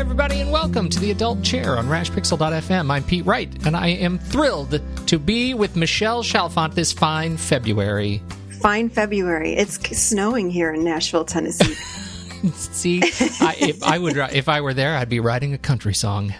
everybody, and welcome to the Adult Chair on RashPixel.fm. I'm Pete Wright, and I am thrilled to be with Michelle Chalfant this fine February. Fine February. It's snowing here in Nashville, Tennessee. See, if I were there, I'd be writing a country song.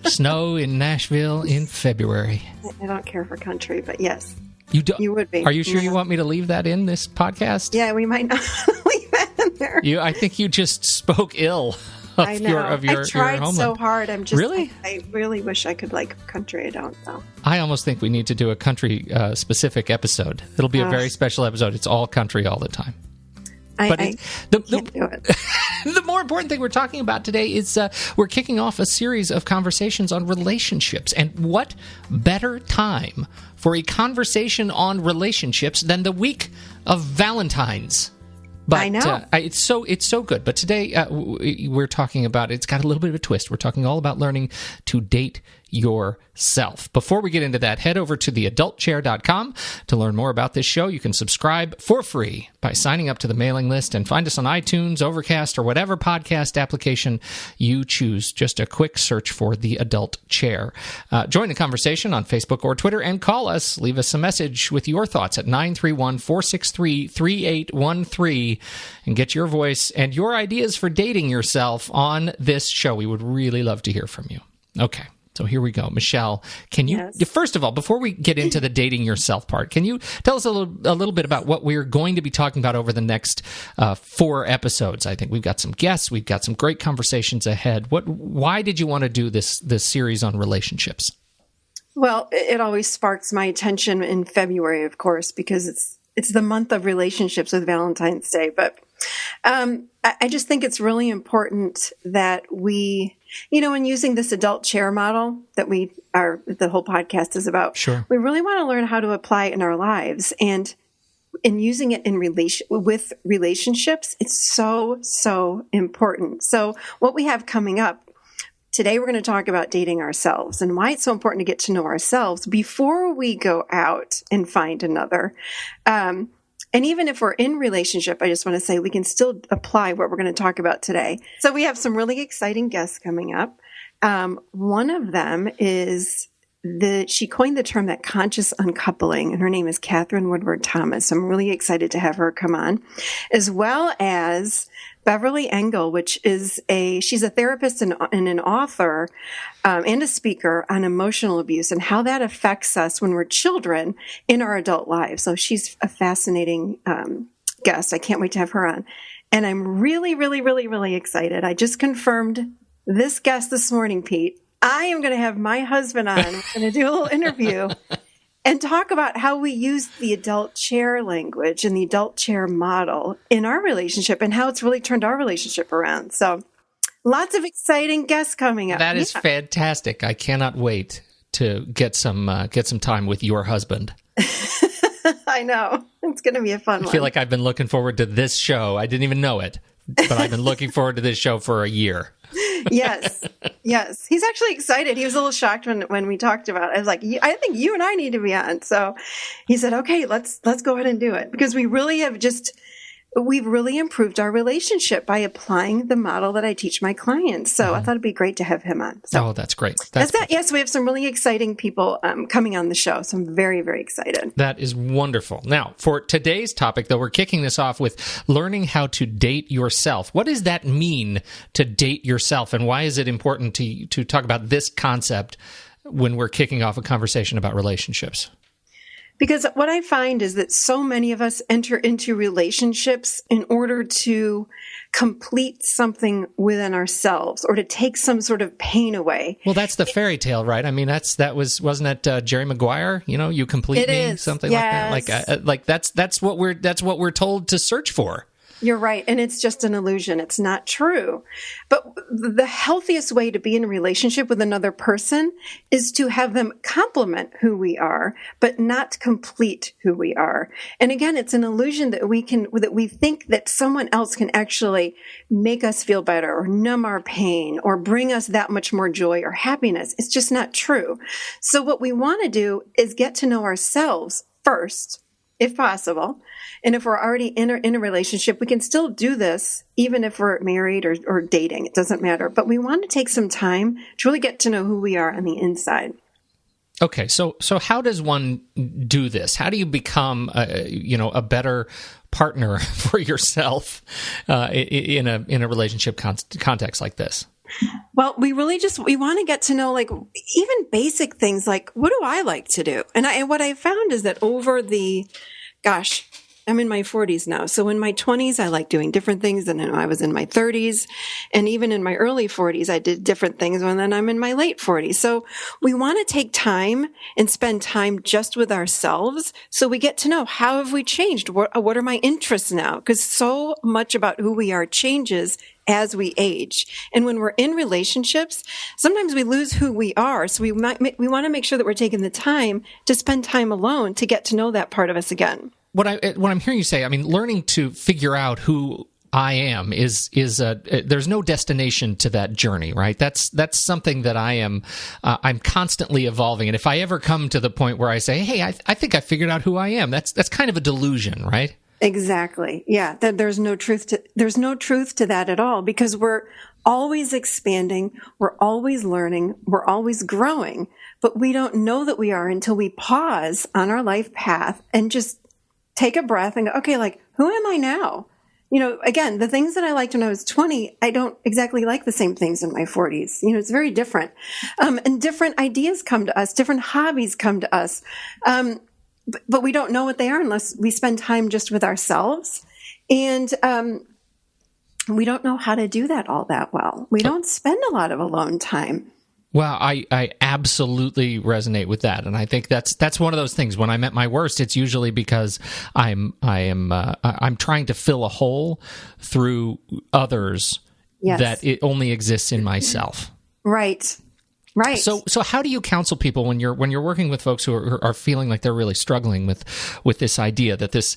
Snow in Nashville in February. I don't care for country, but yes. You would be. Are you sure you want me to leave that in this podcast? Yeah, we might not leave that in there. I think you just spoke ill of I know. your I tried homeland. so hard. Really? I really wish I could like country. I don't, though. I almost think we need to do a country specific episode. It'll be a very special episode. It's all country all the time. I can't do it. The more important thing we're talking about today is we're kicking off a series of conversations on relationships. And what better time for a conversation on relationships than the week of Valentine's? But, I know. It's so good. But today we're talking about, it's got a little bit of a twist. We're talking all about learning to date yourself. Before we get into that, head over to theadultchair.com to learn more about this show. You can subscribe for free by signing up to the mailing list and find us on iTunes, Overcast, or whatever podcast application you choose. Just a quick search for The Adult Chair. Join the conversation on Facebook or Twitter and call us. Leave us a message with your thoughts at 931-463-3813 and get your voice and your ideas for dating yourself on this show. We would really love to hear from you. Okay. So here we go. Michelle, can you, first of all, before we get into the dating yourself part, can you tell us a little bit about what we're going to be talking about over the next 4 episodes? I think we've got some guests. We've got some great conversations ahead. Why did you want to do this series on relationships? Well, it always sparks my attention in February, of course, because it's the month of relationships with Valentine's Day. But I just think it's really important that we, in using this adult chair model that the whole podcast is about, sure, we really want to learn how to apply it in our lives. And in using it with relationships, it's so, so important. So what we have coming up today, we're going to talk about dating ourselves and why it's so important to get to know ourselves before we go out and find another. And even if we're in relationship, I just want to say we can still apply what we're going to talk about today. So we have some really exciting guests coming up. One of them is she coined the term that conscious uncoupling, and her name is Katherine Woodward Thomas. I'm really excited to have her come on, as well as Beverly Engel, which is she's a therapist and an author and a speaker on emotional abuse and how that affects us when we're children in our adult lives. So she's a fascinating guest. I can't wait to have her on. And I'm really, really, really, really excited. I just confirmed this guest this morning, Pete. I am going to have my husband on. We're going to do a little interview and talk about how we use the adult chair language and the adult chair model in our relationship and how it's really turned our relationship around. So lots of exciting guests coming up. That is fantastic. I cannot wait to get some time with your husband. I know. It's going to be a fun one. I feel like I've been looking forward to this show. I didn't even know it, but I've been looking forward to this show for a year. Yes. He's actually excited. He was a little shocked when we talked about it. I was like, I think you and I need to be on. So he said, okay, let's go ahead and do it, because we've really improved our relationship by applying the model that I teach my clients. So I thought it'd be great to have him on. So that's great. That's that. Yes, we have some really exciting people coming on the show. So I'm very, very excited. That is wonderful. Now, for today's topic, though, we're kicking this off with learning how to date yourself. What does that mean to date yourself? And why is it important to talk about this concept when we're kicking off a conversation about relationships? Because what I find is that so many of us enter into relationships in order to complete something within ourselves or to take some sort of pain away. Well, that's the fairy tale, right? I mean, wasn't that Jerry Maguire? You complete me, something like that. Like that's what we're told to search for. You're right. And it's just an illusion. It's not true. But the healthiest way to be in a relationship with another person is to have them complement who we are, but not complete who we are. And again, it's an illusion that we think that someone else can actually make us feel better or numb our pain or bring us that much more joy or happiness. It's just not true. So what we want to do is get to know ourselves first if possible. And if we're already in a relationship, we can still do this even if we're married or dating. It doesn't matter. But we want to take some time to really get to know who we are on the inside. Okay, so how does one do this? How do you become a better partner for yourself in a relationship context like this? Well, we want to get to know, like, even basic things like, what do I like to do? And what I found is that I'm in my 40s now. So in my 20s, I like doing different things than when I was in my 30s. And even in my early 40s, I did different things when then I'm in my late 40s. So we want to take time and spend time just with ourselves so we get to know, how have we changed? What are my interests now? Because so much about who we are changes as we age. And when we're in relationships, sometimes we lose who we are. So we want to make sure that we're taking the time to spend time alone to get to know that part of us again. What I'm hearing you say, I mean, learning to figure out who I am is there's no destination to that journey, right? That's something that I'm constantly evolving. And if I ever come to the point where I say, hey, I think I figured out who I am, that's kind of a delusion, right? Exactly. Yeah. There's no truth to that at all, because we're always expanding. We're always learning. We're always growing, but we don't know that we are until we pause on our life path and just take a breath and go, okay, like, who am I now? Again, the things that I liked when I was 20, I don't exactly like the same things in my 40s. It's very different. And different ideas come to us, different hobbies come to us. But we don't know what they are unless we spend time just with ourselves. And we don't know how to do that all that well. We don't spend a lot of alone time. Well, I absolutely resonate with that, and I think that's one of those things. When I'm at my worst, it's usually because I'm trying to fill a hole through others that it only exists in myself. Right. So how do you counsel people when you're working with folks who are feeling like they're really struggling with this idea that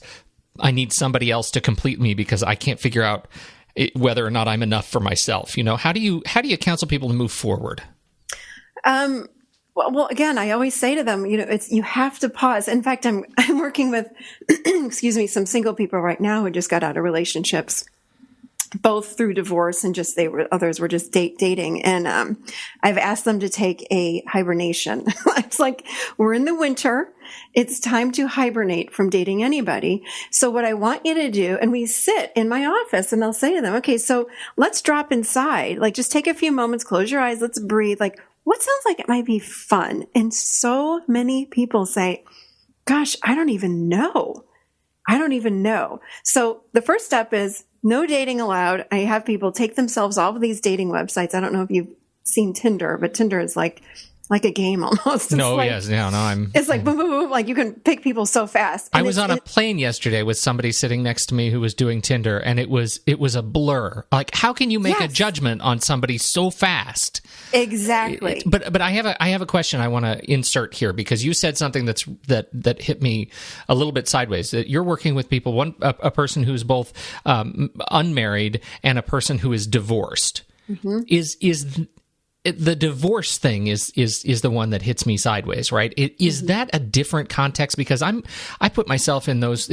I need somebody else to complete me because I can't figure out whether or not I'm enough for myself? How do you counsel people to move forward? Well, again, I always say to them, you have to pause. In fact, I'm working with, some single people right now who just got out of relationships, both through divorce and others were just dating. And, I've asked them to take a hibernation. It's like, we're in the winter. It's time to hibernate from dating anybody. So what I want you to do, and we sit in my office and I'll say to them, okay, so let's drop inside. Like, just take a few moments, close your eyes, let's breathe. Like, what sounds like it might be fun? And so many people say, gosh, I don't even know. So the first step is no dating allowed. I have people take themselves off of these dating websites. I don't know if you've seen Tinder, but Tinder is like a game almost. It's like boom, boom, boom. Like, you can pick people so fast. I was on a plane yesterday with somebody sitting next to me who was doing Tinder, and it was a blur. Like, how can you make a judgment on somebody so fast? Exactly. But I have a question I want to insert here, because you said something that hit me a little bit sideways. That you're working with people, a person who's both unmarried and a person who is divorced. Mm-hmm. The divorce thing is the one that hits me sideways, right? Is that a different context? Because I put myself in those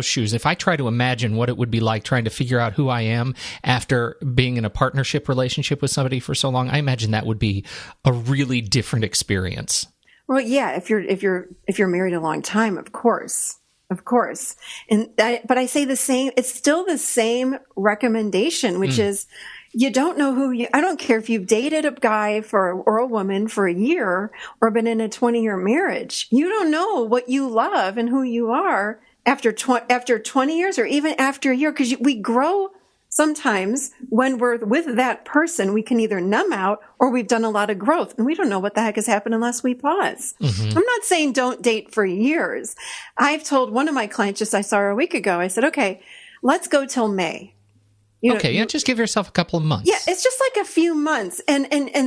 shoes. If I try to imagine what it would be like trying to figure out who I am after being in a partnership relationship with somebody for so long, I imagine that would be a really different experience. Well, yeah, if you're married a long time, of course. But I say the same. It's still the same recommendation, which is, you don't know I don't care if you've dated a guy or a woman for a year or been in a 20-year marriage. You don't know what you love and who you are after 20 years or even after a year, because we grow. Sometimes when we're with that person, we can either numb out or we've done a lot of growth, and we don't know what the heck has happened unless we pause. Mm-hmm. I'm not saying don't date for years. I've told one of my clients, I saw her a week ago, I said, okay, let's go till May. Just give yourself a couple of months. Yeah, it's just like a few months. And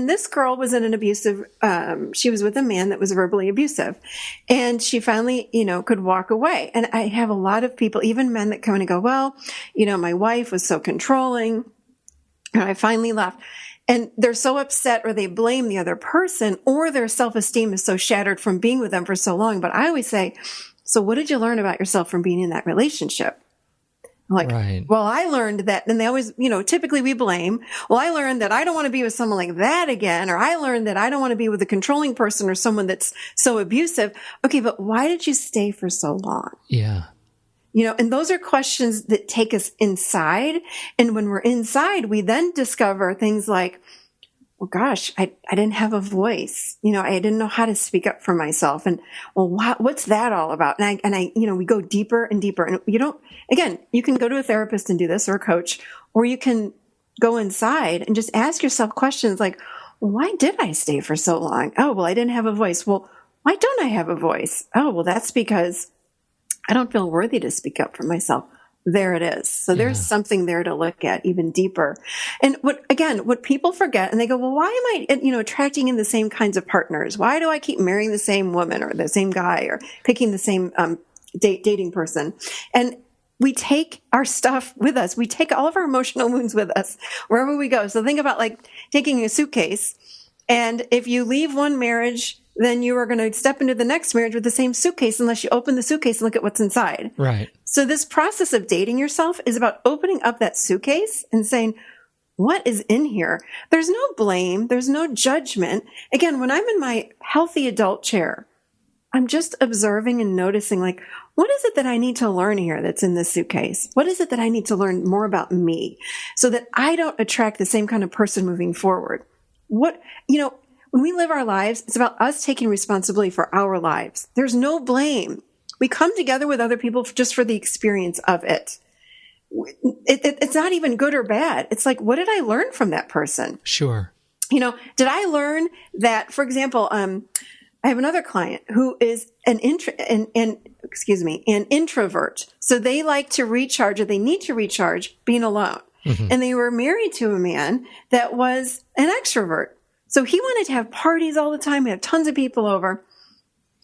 this girl was in an abusive, she was with a man that was verbally abusive. And she finally, could walk away. And I have a lot of people, even men, that come in and go, well, my wife was so controlling. And I finally left. And they're so upset, or they blame the other person, or their self-esteem is so shattered from being with them for so long. But I always say, so what did you learn about yourself from being in that relationship? I'm like, right. Well, I learned that, and they always, typically we blame. Well, I learned that I don't want to be with someone like that again, or I learned that I don't want to be with a controlling person or someone that's so abusive. Okay, but why did you stay for so long? Yeah. And those are questions that take us inside. And when we're inside, we then discover things like, well, gosh, I didn't have a voice. I didn't know how to speak up for myself. And well, what's that all about? And I, we go deeper and deeper. And you can go to a therapist and do this, or a coach, or you can go inside and just ask yourself questions like, why did I stay for so long? Oh, well, I didn't have a voice. Well, why don't I have a voice? Oh, well, that's because I don't feel worthy to speak up for myself. There it is. So there's something there to look at even deeper. And what people forget, and they go, well, why am I, attracting in the same kinds of partners? Why do I keep marrying the same woman or the same guy or picking the same dating person? And we take our stuff with us. We take all of our emotional wounds with us wherever we go. So think about like taking a suitcase. And if you leave one marriage, then you are going to step into the next marriage with the same suitcase unless you open the suitcase and look at what's inside. Right. So this process of dating yourself is about opening up that suitcase and saying, what is in here? There's no blame. There's no judgment. Again, when I'm in my healthy adult chair, I'm just observing and noticing, like, what is it that I need to learn here that's in this suitcase? What is it that I need to learn more about me so that I don't attract the same kind of person moving forward? When we live our lives, it's about us taking responsibility for our lives. There's no blame. We come together with other people just for the experience of it. It's not even good or bad. It's like, what did I learn from that person? Sure. Did I learn that, for example, I have another client who is an introvert. So they like to recharge, or they need to recharge being alone. Mm-hmm. And they were married to a man that was an extrovert. So he wanted to have parties all the time, have tons of people over.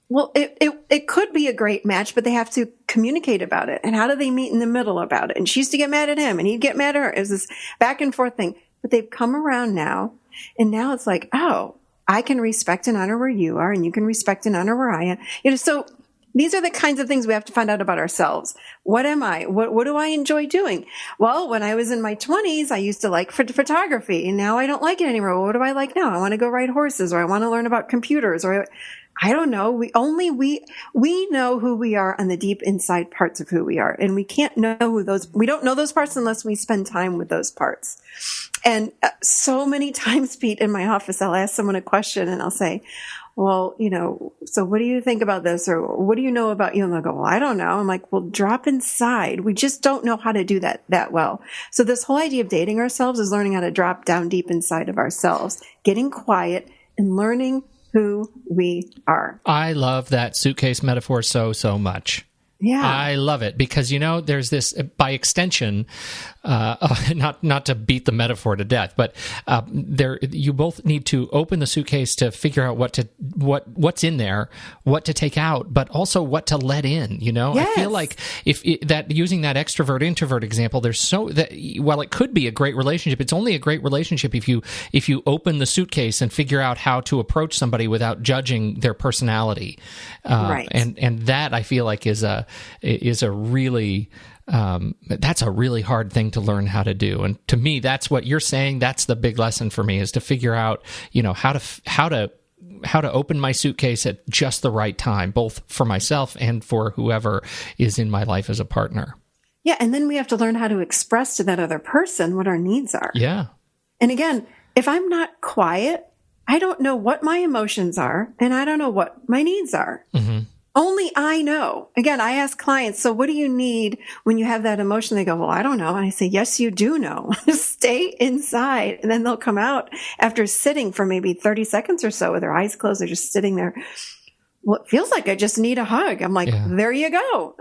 Well, it could be a great match, but they have to communicate about it. And how do they meet in the middle about it? And she used to get mad at him and he'd get mad at her. It was this back and forth thing. But they've come around now. And now it's like, oh, I can respect and honor where you are, and you can respect and honor where I am. So these are the kinds of things we have to find out about ourselves. What am I? What do I enjoy doing? Well, when I was in my 20s, I used to like photography, and now I don't like it anymore. What do I like now? I want to go ride horses, or I want to learn about computers, or I don't know. We know who we are on the deep inside parts of who we are, and we can't know we don't know those parts unless we spend time with those parts. And so many times, Pete, in my office, I'll ask someone a question and I'll say, well, so what do you think about this? Or what do you know about you? And they'll go, well, I don't know. I'm like, well, drop inside. We just don't know how to do that well. So this whole idea of dating ourselves is learning how to drop down deep inside of ourselves, getting quiet and learning who we are. I love that suitcase metaphor so much. Yeah. I love it because, there's this, by extension, not to beat the metaphor to death, but you both need to open the suitcase to figure out what's in there, what to take out, but also what to let in, Yes. I feel like using that extrovert introvert example, while it could be a great relationship, it's only a great relationship if you open the suitcase and figure out how to approach somebody without judging their personality. Right. And that I feel like is a really that's a really hard thing to learn how to do. And to me, that's what you're saying. That's the big lesson for me, is to figure out, how to open my suitcase at just the right time, both for myself and for whoever is in my life as a partner. Yeah. And then we have to learn how to express to that other person what our needs are. Yeah. And again, if I'm not quiet, I don't know what my emotions are, and I don't know what my needs are. Mm-hmm. Only I know. Again, I ask clients, so what do you need when you have that emotion? They go, well, I don't know. And I say, yes, you do know. Stay inside. And then they'll come out after sitting for maybe 30 seconds or so with their eyes closed. They're just sitting there. Well, it feels like I just need a hug. I'm like, There you go.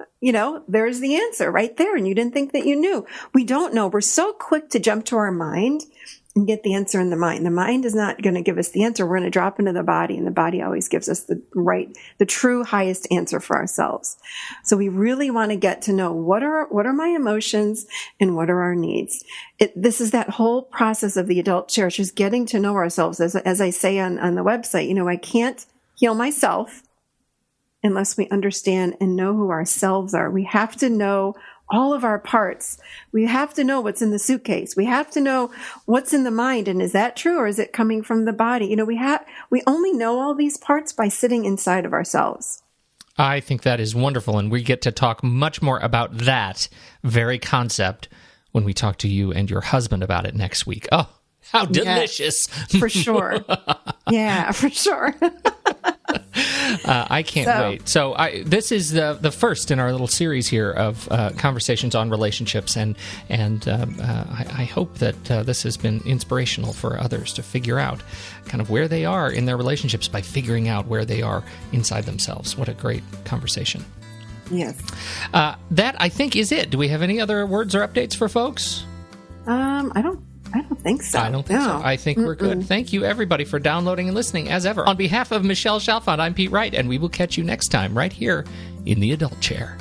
There's the answer right there. And you didn't think that you knew. We don't know. We're so quick to jump to our mind and get the answer in the mind. The mind is not going to give us the answer. We're going to drop into the body, and the body always gives us the true highest answer for ourselves. So we really want to get to know what are my emotions and what are our needs. This is that whole process of the adult chair, just getting to know ourselves. As I say on the website, I can't heal myself unless we understand and know who ourselves are. We have to know all of our parts. We have to know what's in the suitcase. We have to know what's in the mind. And is that true, or is it coming from the body? We only know all these parts by sitting inside of ourselves. I think that is wonderful, and we get to talk much more about that very concept when we talk to you and your husband about it next week. Oh, how delicious. Yeah, for sure. Yeah, for sure. I can't wait. So this is the first in our little series here of conversations on relationships, and I hope that this has been inspirational for others to figure out kind of where they are in their relationships by figuring out where they are inside themselves. What a great conversation. Yes. That, I think, is it. Do we have any other words or updates for folks? I don't think so. I don't think so. I think we're good. Thank you, everybody, for downloading and listening, as ever. On behalf of Michelle Chalfant, I'm Pete Wright, and we will catch you next time right here in the Adult Chair.